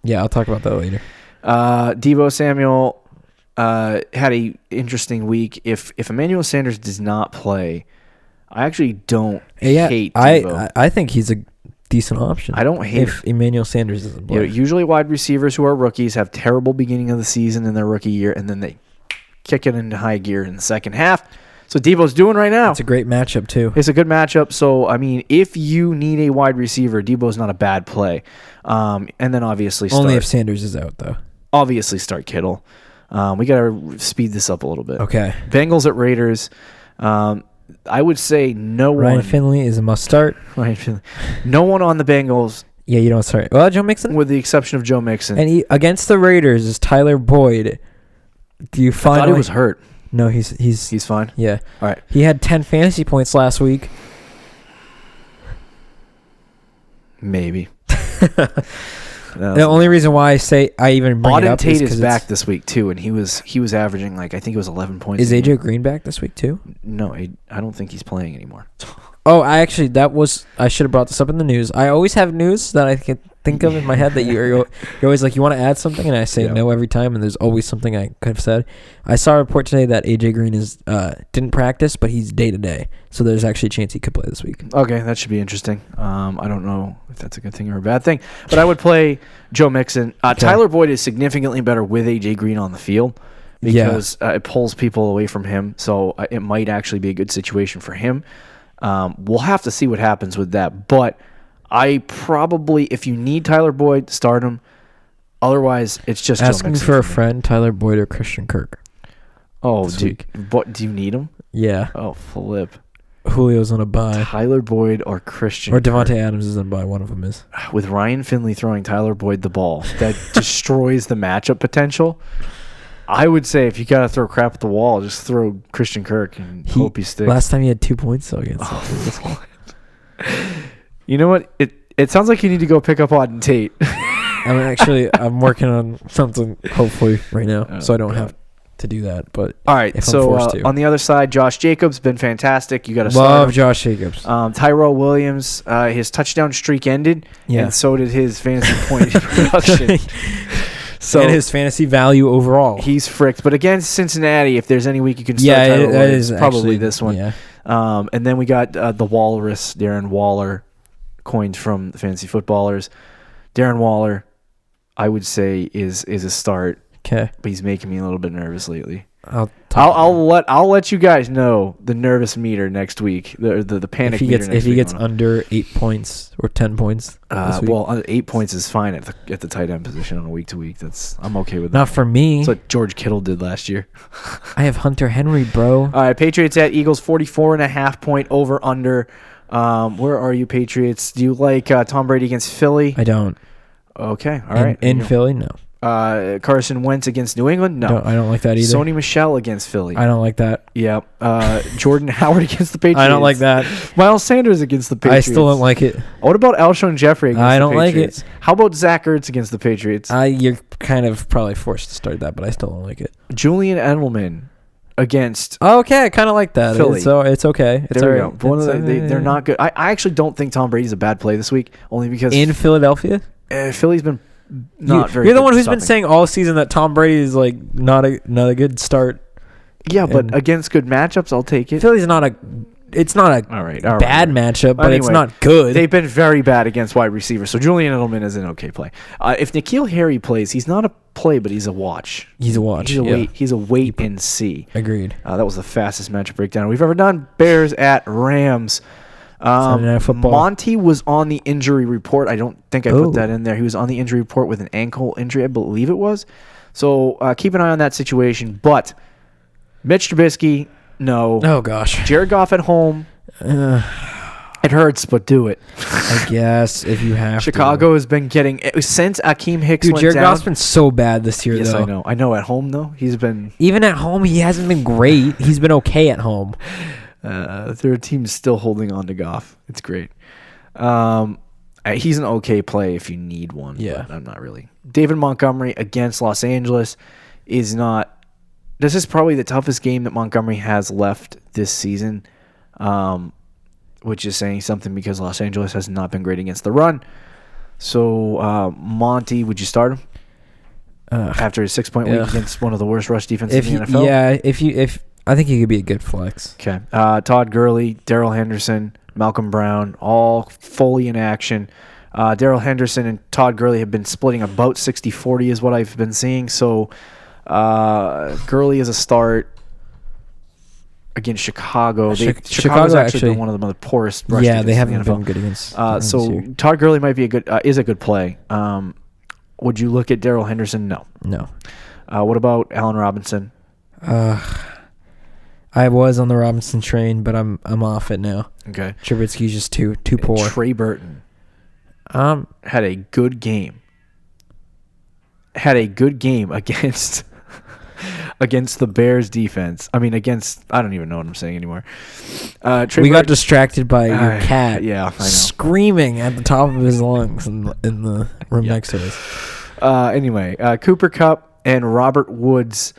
Yeah, I'll talk about that later. Deebo Samuel, had a interesting week. If Emmanuel Sanders does not play, I actually don't hate Debo. I think he's a decent option. I don't hate if Emmanuel Sanders doesn't play. Usually wide receivers who are rookies have terrible beginning of the season in their rookie year, and then they kick it into high gear in the second half. So Debo's doing right now. It's a great matchup too. It's a good matchup. So I mean, if you need a wide receiver, Debo's not a bad play. And then obviously only if Sanders is out though. Obviously start Kittle. We got to speed this up a little bit. Okay. Bengals at Raiders. I would say Ryan Finley is a must start. Ryan Finley. No one on the Bengals. Yeah, you don't start. Well, Joe Mixon? With the exception of Joe Mixon. And against the Raiders is Tyler Boyd. Do you find I thought he was hurt. No, he's fine? Yeah. All right. He had 10 fantasy points last week. Maybe. The only reason why I even bring it up Tate is back this week too, and he was averaging I think it was 11 points. Is AJ Green back this week too? No, I don't think he's playing anymore. Oh, I should have brought this up in the news. I always have news that I can think of in my head that you're always like, you want to add something, and I say no every time, and there's always something I could have said. I saw a report today that AJ Green didn't practice, but he's day to day, so there's actually a chance he could play this week. Okay, that should be interesting. I don't know if that's a good thing or a bad thing, but I would play Joe Mixon. Okay. Tyler Boyd is significantly better with AJ Green on the field because it pulls people away from him, so it might actually be a good situation for him. We'll have to see what happens with that, but I probably, if you need Tyler Boyd, start him. Otherwise, it's just asking for a friend, Tyler Boyd or Christian Kirk. Oh, do you need him? Yeah. Oh, flip. Julio's on a bye. Tyler Boyd or Christian or Devontae Kirk. Adams is on a bye. One of them is. With Ryan Finley throwing Tyler Boyd the ball, that destroys the matchup potential. I would say if you got to throw crap at the wall, just throw Christian Kirk and hope he sticks. Last time he had 2 points though against us. You know what? It sounds like you need to go pick up Auden Tate. I'm working on something hopefully right now, so I don't have to do that. But all right, so on the other side, Josh Jacobs been fantastic. You got to love Josh Jacobs. Tyrell Williams, his touchdown streak ended, and so did his fantasy point production. So and his fantasy value overall. He's fricked. But against Cincinnati, if there's any week you can start Tyrell Williams, it's probably this one. Yeah. And then we got the Walrus, Darren Waller, coined from the Fantasy Footballers. Darren Waller, I would say, is a start. Okay. But he's making me a little bit nervous lately. I'll let you guys know the nervous meter next week. The panic meter. If he gets under 8 points or 10 points. Well, 8 points is fine at the tight end position on a week to week. I'm okay with that. Not for me. That's what George Kittle did last year. I have Hunter Henry, bro. All right, Patriots at Eagles, 44.5 point over under. Where are you, Patriots? Do you like Tom Brady against Philly? I don't. Okay, all right. In Philly, no. Carson Wentz against New England? No. I don't like that either. Sony Michel against Philly? I don't like that. Yeah. Jordan Howard against the Patriots? I don't like that. Miles Sanders against the Patriots? I still don't like it. What about Alshon Jeffrey against the Patriots? I don't like it. How about Zach Ertz against the Patriots? You're kind of probably forced to start that, but I still don't like it. Julian Edelman against okay, I kind of like that. Philly. So it's okay. It's there we go. They're not good. I actually don't think Tom Brady's a bad play this week, only because in Philadelphia, Philly's been not very. You're the one who's been saying all season that Tom Brady is like not a good start. Yeah, but against good matchups, I'll take it. Philly's not a. It's not a bad matchup, but it's not good. They've been very bad against wide receivers, so Julian Edelman is an okay play. If N'Keal Harry plays, he's not a play, but he's a watch. He's a watch. He's a wait and see. Agreed. That was the fastest matchup breakdown we've ever done. Bears at Rams. Football. Monty was on the injury report. I don't think I put that in there. He was on the injury report with an ankle injury, I believe it was. So keep an eye on that situation. But Mitch Trubisky, no. Oh, gosh. Jared Goff at home. It hurts, but do it. I guess if you have Chicago has been getting since Akeem Hicks went Jared down. Goff's been so bad this year, yes, though. I know. At home, though, he's been... Even at home, he hasn't been great. He's been okay at home. Their team's still holding on to Goff. It's great. He's an okay play if you need one. Yeah. But I'm not really. David Montgomery against Los Angeles is not... This is probably the toughest game that Montgomery has left this season, which is saying something because Los Angeles has not been great against the run. So, Monty, would you start him? after his 6-point week against one of the worst rush defenses in the NFL. Yeah, if I think he could be a good flex. Okay. Todd Gurley, Darrell Henderson, Malcolm Brown, all fully in action. Darrell Henderson and Todd Gurley have been splitting about 60-40 is what I've been seeing. So Gurley is a start against Chicago. Chicago's actually been one of the poorest rush defenses they haven't in the been NFL. good against so Todd Gurley might be a good play. Would you look at Darrell Henderson? No. What about Allen Robinson? I was on the Robinson train, but I'm off it now. Okay. Trubisky's just too poor. Trey Burton had a good game. Against the Bears defense. I mean, I don't even know what I'm saying anymore. We got distracted by your cat. Yeah, I know. Screaming at the top of his lungs in the room next to us. Anyway, Cooper Kupp and Robert Woods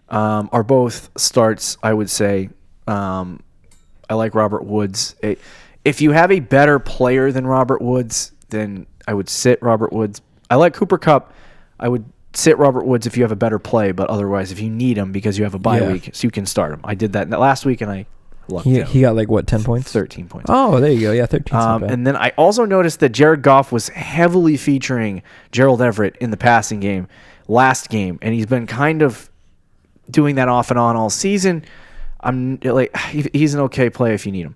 are both starts, I would say. I like Robert Woods. If you have a better player than Robert Woods, then I would sit Robert Woods. I like Cooper Kupp. I would sit Robert Woods if you have a better play, but otherwise, if you need him because you have a bye week, so you can start him. I did that last week, and I lucked out. He got 10 points? 13 points. Oh, there you go. Yeah, 13. And then I also noticed that Jared Goff was heavily featuring Gerald Everett in the passing game last game, and he's been kind of doing that off and on all season. He's an okay play if you need him.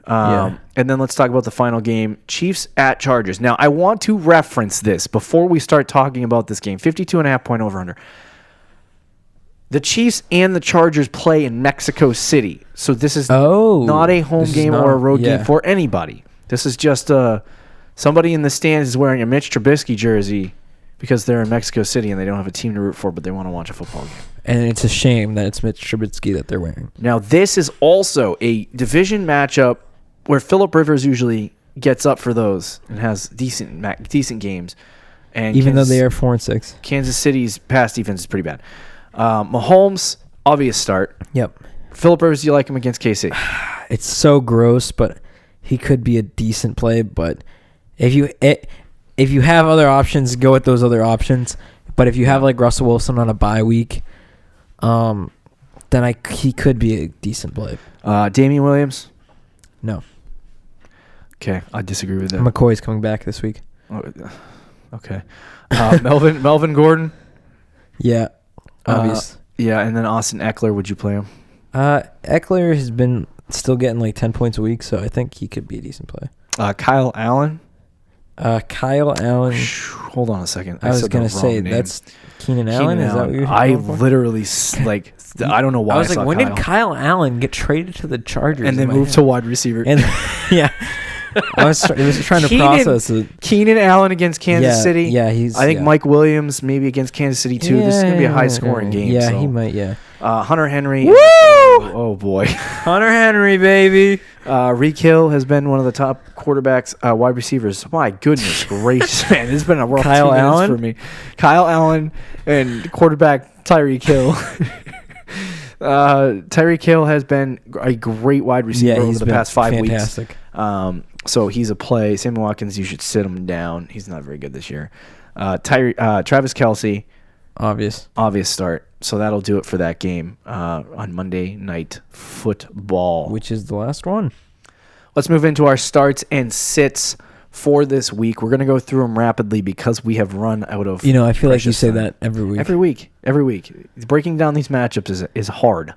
And then let's talk about the final game, Chiefs at Chargers. Now, I want to reference this before we start talking about this game. 52.5 point over-under. The Chiefs and the Chargers play in Mexico City. So this is not a home game or a road game for anybody. This is just somebody in the stands is wearing a Mitch Trubisky jersey because they're in Mexico City and they don't have a team to root for, but they want to watch a football game. And it's a shame that it's Mitch Trubisky that they're wearing. Now, this is also a division matchup where Phillip Rivers usually gets up for those and has decent games. And even though they are 4-6. Kansas City's pass defense is pretty bad. Mahomes, obvious start. Yep. Phillip Rivers, do you like him against KC? It's so gross, but he could be a decent play. But if you have other options, go with those other options. But if you have like Russell Wilson on a bye week, then he could be a decent play. Damian Williams? No. Okay, I disagree with that. McCoy's coming back this week. Okay. Melvin Gordon? Yeah. Obvious. Yeah, and then Austin Eckler, would you play him? Eckler has been still getting 10 points a week, so I think he could be a decent play. Kyle Allen? Kyle Allen. Hold on a second. I was going to say, that's Keenan Allen? Is that what you're I literally, I don't know why I was like, when did Kyle Allen get traded to the Chargers? And then moved to wide receiver. And yeah. I was trying to process it. Keenan Allen against Kansas City. Yeah, I think Mike Williams maybe against Kansas City too. This is going to be a high-scoring game. Yeah, he might, yeah. Hunter Henry. Woo! Oh, boy. Hunter Henry, baby. Reek Hill has been one of the top quarterbacks, wide receivers. My goodness gracious, man. This has been a rough 2 minutes for me. Kyle Allen and quarterback Tyreek Hill. Tyreek Hill has been a great wide receiver over the past 5 weeks. So he's a play. Sammy Watkins, you should sit him down. He's not very good this year. Travis Kelce. Obvious start. So that'll do it for that game on Monday Night Football. Which is the last one. Let's move into our starts and sits for this week. We're going to go through them rapidly because we have run out of I feel like you say that every week. Every week. Breaking down these matchups is hard,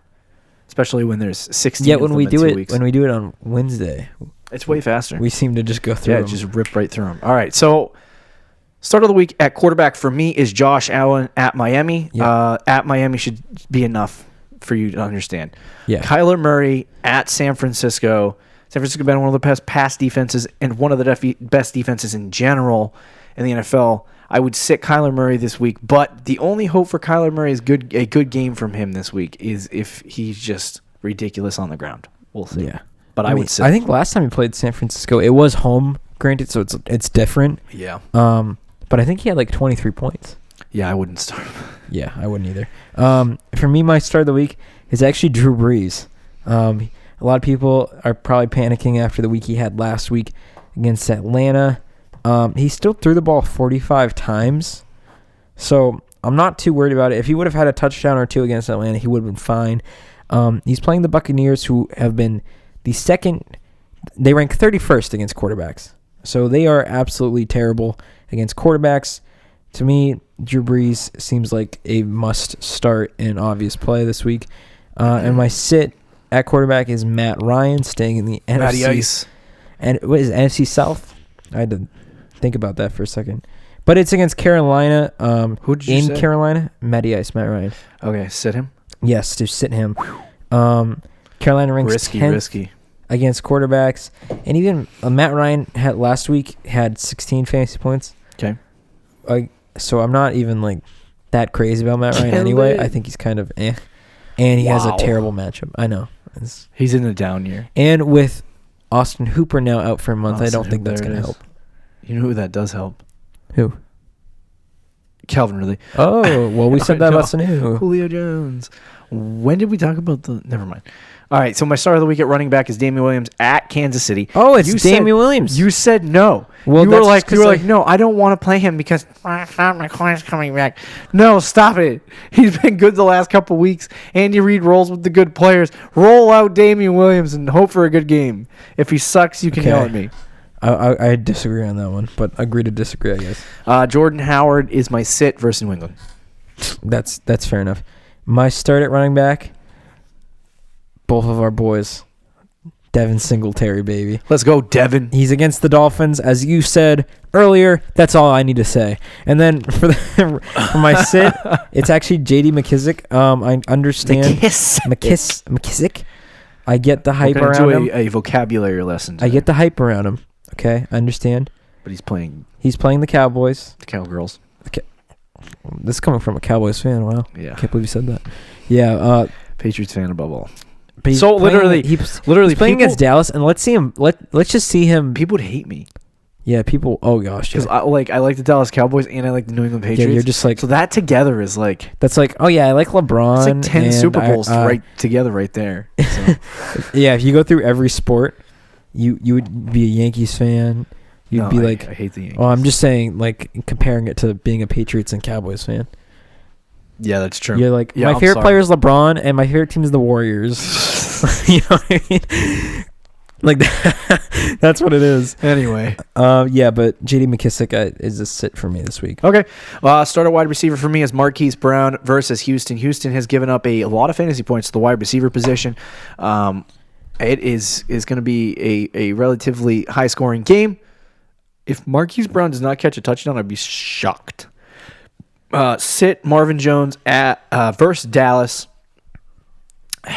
especially when there's 16 when we do it on Wednesday. It's way faster. We seem to just go through them. Yeah, just rip right through them. All right, so start of the week at quarterback for me is Josh Allen at Miami. Yep. At Miami should be enough for you to understand. Yeah. Kyler Murray at San Francisco. San Francisco has been one of the best pass defenses and one of the best defenses in general in the NFL. I would sit Kyler Murray this week, but the only hope for Kyler Murray is a good game from him this week is if he's just ridiculous on the ground. We'll see. Yeah. But I would sit. I think last time he played San Francisco, it was home, granted, so it's different. Yeah. But I think he had 23 points. Yeah, I wouldn't start him. Yeah, I wouldn't either. For me, my start of the week is actually Drew Brees. A lot of people are probably panicking after the week he had last week against Atlanta. He still threw the ball 45 times. So I'm not too worried about it. If he would have had a touchdown or two against Atlanta, he would have been fine. He's playing the Buccaneers, who have been the second. They rank 31st against quarterbacks. So they are absolutely terrible against quarterbacks. To me, Drew Brees seems like a must start and obvious play this week. And my sit at quarterback is Matt Ryan, staying in the Matty NFC. Ice. And what is it, NFC South? I had to think about that for a second. But it's against Carolina. Who did you in say? Carolina? Matty Ice, Matt Ryan. Okay, sit him. Yes, to sit him. Carolina ranks 10th Risky. against quarterbacks. And even Matt Ryan had last week had 16 fantasy points. Okay. So I'm not even like that crazy about Matt Ryan Kill anyway. it. I think he's kind of eh. And he has a Wow. terrible matchup. I know. He's in a down year. And with Austin Hooper now out for a month, I Austin don't think Hooper, that's there going it to is. help. You know who that does help? Who? Calvin Ridley. Oh, well, we said that No. about Sanu. Julio Jones. When did we talk about the... Never mind. All right, so my start of the week at running back is Damian Williams at Kansas City. Oh, it's You Damian said- Williams. You said no. Well, you were that's like, 'cause no, I don't want to play him because McCoy's coming back. No, stop it. He's been good the last couple weeks. Andy Reid rolls with the good players. Roll out Damian Williams and hope for a good game. If he sucks, you can Okay. yell at me. I disagree on that one, but agree to disagree, I guess. Jordan Howard is my sit versus New England. That's fair enough. My start at running back, both of our boys, Devin Singletary, baby. Let's go, Devin. He's against the Dolphins, as you said earlier. That's all I need to say. And then for my sit, it's actually J.D. McKissick. I understand McKissick. I get the hype We're around gonna him. do a vocabulary lesson. I get the hype around him. Okay, I understand. But he's playing He's playing the Cowboys. the Cowgirls. This is coming from a Cowboys fan. Wow, Yeah. can't believe you said that. Yeah. Patriots fan above all. But he's So playing- literally, he's Literally, playing people, against Dallas, and let's see him. Let's just see him. people would hate me Yeah, people. Oh gosh, because yeah. I like the Dallas Cowboys and I like the New England Patriots. Yeah, you're just like so that together is like that's like. Oh yeah, I like LeBron. it's like 10 and Super Bowls I- right together right there. So, Yeah, if you go through every sport, you would be a Yankees fan. You'd no, be I like, hate the Yankees. oh, I'm just saying, like comparing it to being a Patriots and Cowboys fan. yeah, that's true. You're like, Yeah, my I'm favorite sorry. player is LeBron, and my favorite team is the Warriors. You know what I mean? Like that's what it is. Anyway, Yeah, but J.D. McKissick is a sit for me this week. okay. Start a wide receiver for me is Marquise Brown versus Houston. Houston has given up a lot of fantasy points to the wide receiver position. It is going to be a relatively high scoring game. If Marquise Brown does not catch a touchdown, I'd be shocked. Sit Marvin Jones at versus Dallas.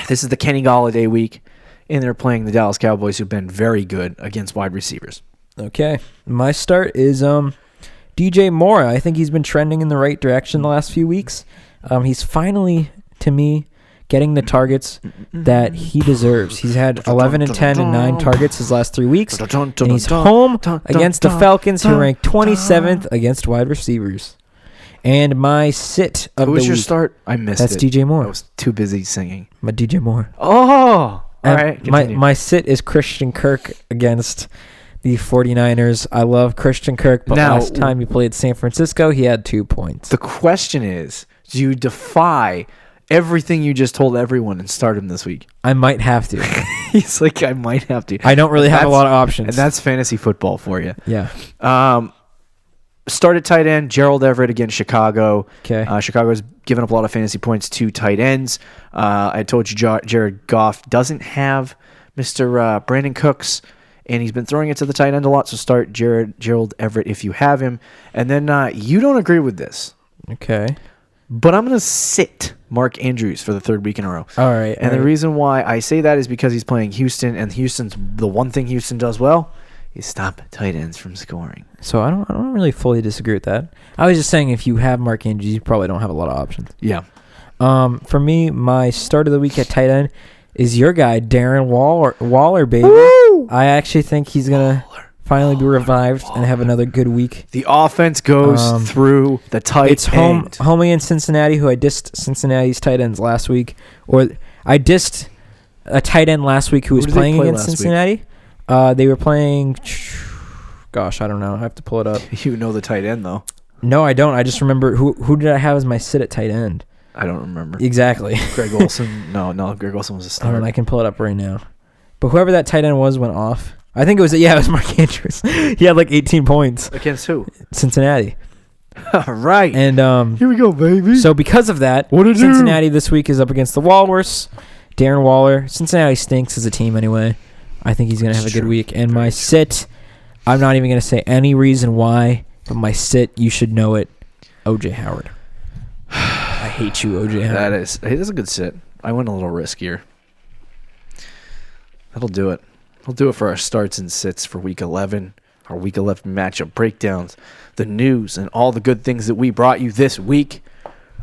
This is the Kenny Golladay week, and they're playing the Dallas Cowboys, who've been very good against wide receivers. Okay, my start is DJ Moore. I think he's been trending in the right direction the last few weeks. He's finally, to me, getting the targets that he deserves. He's had 11 and 10 and 9 targets his last 3 weeks, and he's home against the Falcons, who rank 27th against wide receivers. And my sit of Who the was your week, start? I missed that's it. DJ I Moore. was too busy singing. My DJ Moore. Oh, all right. My sit is Christian Kirk against the 49ers. I love Christian Kirk, but Now- last time he played San Francisco, he had 2 points. The question is, do you defy everything you just told everyone and start him this week? I might have to. He's like, I might have to. I don't really have a That's- lot of options. And that's fantasy football for you. yeah. Start at tight end, Gerald Everett against Chicago. Okay. Chicago's given up a lot of fantasy points to tight ends. I told you Jared Goff doesn't have Mr. Brandon Cooks, and he's been throwing it to the tight end a lot, so start Gerald Everett if you have him. And then you don't agree with this, Okay. but I'm going to sit Mark Andrews for the third week in a row. All right. And the reason why I say that is because he's playing Houston, and Houston's the one thing Houston does well is stop tight ends from scoring. So I don't really fully disagree with that. I was just saying if you have Mark Andrews, you probably don't have a lot of options. Yeah. For me, my start of the week at tight end is your guy, Darren Waller, baby. Woo! I actually think he's going to finally be revived and have another good week. The offense goes through the tight It's end. home against Cincinnati, who I dissed Cincinnati's tight ends last week. Or I dissed a tight end last week who was did they playing play against last week? Cincinnati. They were playing, gosh, I don't know. I have to pull it up. You know the tight end, though. No, I don't. I just remember who did I have as my sit at tight end? I don't remember. Exactly. Greg Olson. No, Greg Olson was a I start. don't know. I can pull it up right now. But whoever that tight end was went off. I think it was Mark Andrews. He had like 18 points. Against who? Cincinnati. Right. And here we go, baby. so because of that, Cincinnati this week is up against the Walrus. Darren Waller. Cincinnati stinks as a team anyway. I think he's going to have a good week. And my sit, I'm not even going to say any reason why, but my sit, you should know it, O.J. Howard. I hate you, O.J. Howard. It is a good sit. I went a little riskier. That'll do it. We'll do it for our starts and sits for Week 11, our Week 11 matchup breakdowns, the news, and all the good things that we brought you this week.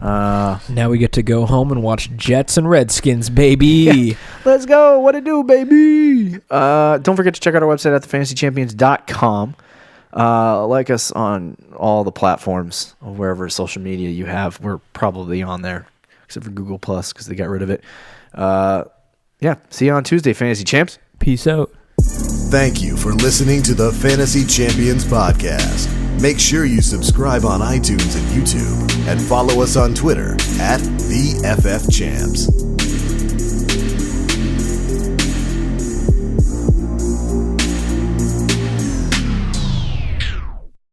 Now we get to go home and watch Jets and Redskins, baby. Yeah. Let's go. What it do, baby? Don't forget to check out our website at thefantasychampions.com. Like us on all the platforms, wherever social media you have. We're probably on there, except for Google Plus because they got rid of it. Yeah, see you on Tuesday, Fantasy Champs. Peace out. Thank you for listening to the Fantasy Champions Podcast. Make sure you subscribe on iTunes and YouTube and follow us on Twitter at the FF Champs.